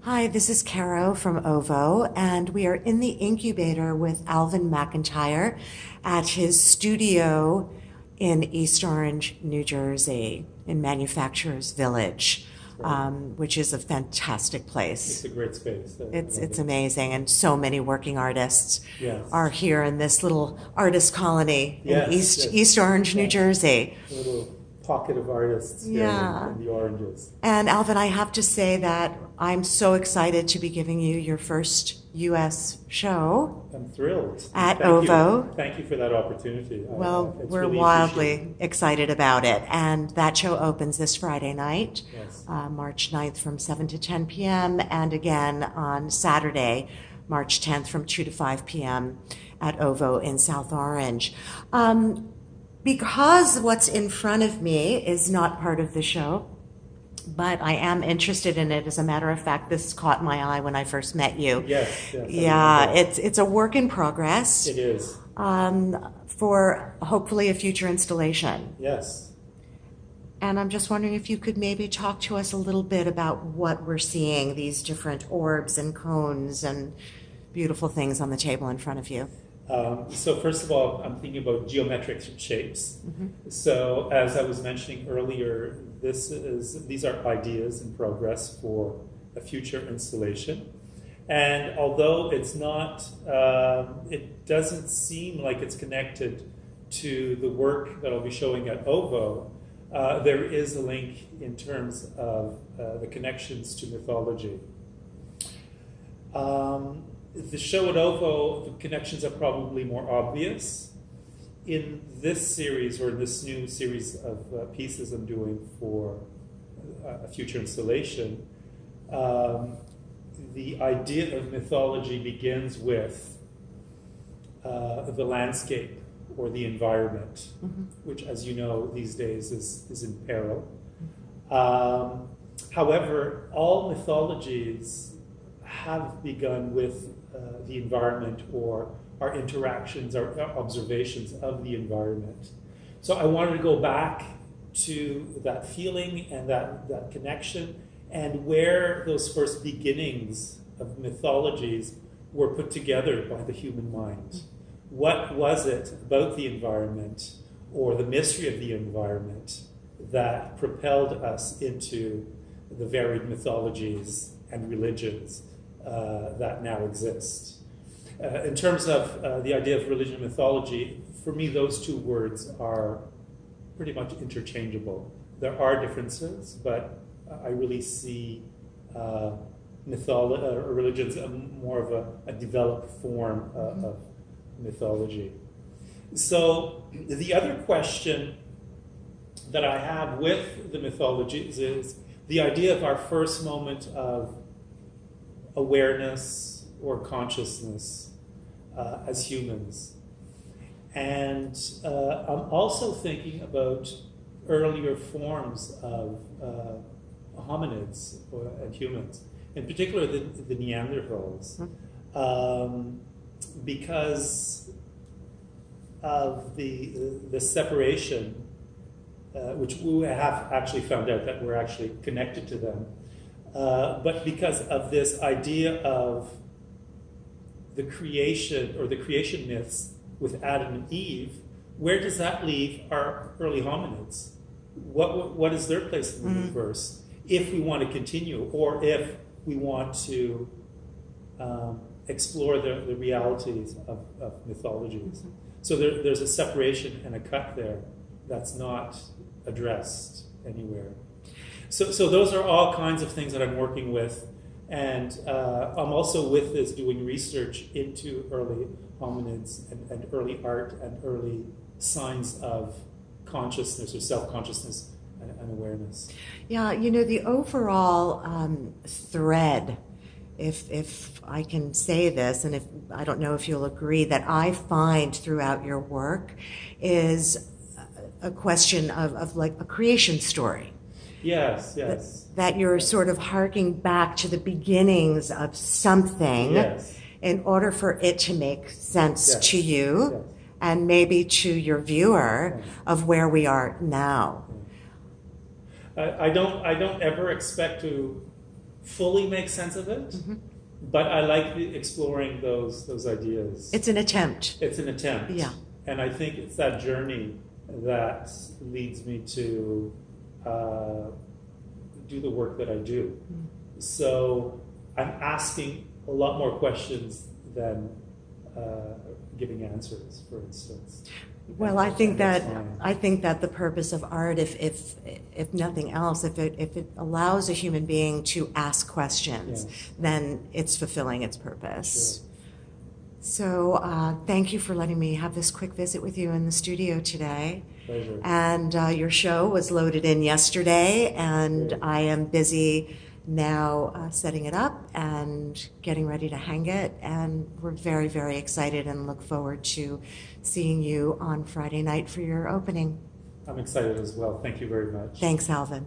Hi, this is Caro from OVO, and we are in the Incubator with Alvin McIntyre at his studio in East Orange, New Jersey, in Manufacturers Village, Right. which is a fantastic It's place. a great space. I love It's it. amazing, and so many working artists Yes. are here in this little artist colony in Yes, yes. East Orange, New Yeah. Jersey. A little pocket of artists here Yeah. in the Oranges. And Alvin, I have to say that I'm so excited to be giving you your first U.S. show. I'm thrilled. At Thank OVO. you. Thank you for that opportunity. Well, It's we're really wildly appreciated. excited about it. And that show opens this Friday night, Yes. March 9th from 7 to 10 p.m. And again on Saturday, March 10th from 2 to 5 p.m. at OVO in South Orange. Because what's in front of me is not part of the show, but I am interested in it. As a matter of fact, this caught my eye when I first met you. Yes, yes. I Yeah, remember. it's a work in progress It is. for hopefully a future installation. Yes. And I'm just wondering if you could maybe talk to us a little bit about what we're seeing, these different orbs and cones and beautiful things on the table in front of you. So first of all, I'm thinking about geometric shapes. So as I was mentioning earlier, these are ideas in progress for a future installation. And although it's not, it doesn't seem like it's connected to the work that I'll be showing at OVO, there is a link in terms of the connections to mythology. The show at OVO, the connections are probably more obvious. In this series, or in this new series of pieces I'm doing for a future installation, the idea of mythology begins with the landscape or the environment, which, as you know, these days is in peril. However, all mythologies have begun with the environment or our interactions, our observations of the environment. So I wanted to go back to that feeling and that connection and where those first beginnings of mythologies were put together by the human mind. What was it about the environment or the mystery of the environment that propelled us into the varied mythologies and religions that now exist? In terms of the idea of religion and mythology, for me, those two words are pretty much interchangeable. There are differences, but I really see religions more of a developed form of mythology. So the other question that I have with the mythologies is the idea of our first moment of awareness or consciousness as humans. And I'm also thinking about earlier forms of hominids and humans, in particular the Neanderthals, because of the separation, which we have actually found out that we're actually connected to them, but because of this idea of the creation or the creation myths with Adam and Eve, where does that leave our early hominids? What is their place in the universe if we want to continue, or if we want to explore the realities of mythologies? So there's a separation and a cut there that's not addressed anywhere. So those are all kinds of things that I'm working with, and I'm also with this doing research into early hominids and early art and early signs of consciousness or self-consciousness and awareness. Yeah, the overall thread, if I can say this, and if I don't know if you'll agree, that I find throughout your work is a question of like a creation story. Yes, yes. That you're sort of harking back to the beginnings of something Yes. in order for it to make sense Yes. to you Yes. and maybe to your viewer of where we are now. I don't ever expect to fully make sense of it, but I like exploring those ideas. It's an attempt. It's an attempt. Yeah. And I think it's that journey that leads me to do the work that I do. So I'm asking a lot more questions than giving answers, for instance. Well, I think And that that's fine. the purpose of art, if nothing else, if it allows a human being to ask questions, Yes. then it's fulfilling its purpose. Sure. So thank you for letting me have this quick visit with you in the studio today. Pleasure. And your show was loaded in yesterday, and Great. I am busy now setting it up and getting ready to hang it. And we're very, very excited and look forward to seeing you on Friday night for your opening. I'm excited as well. Thank you very much. Thanks, Alvin.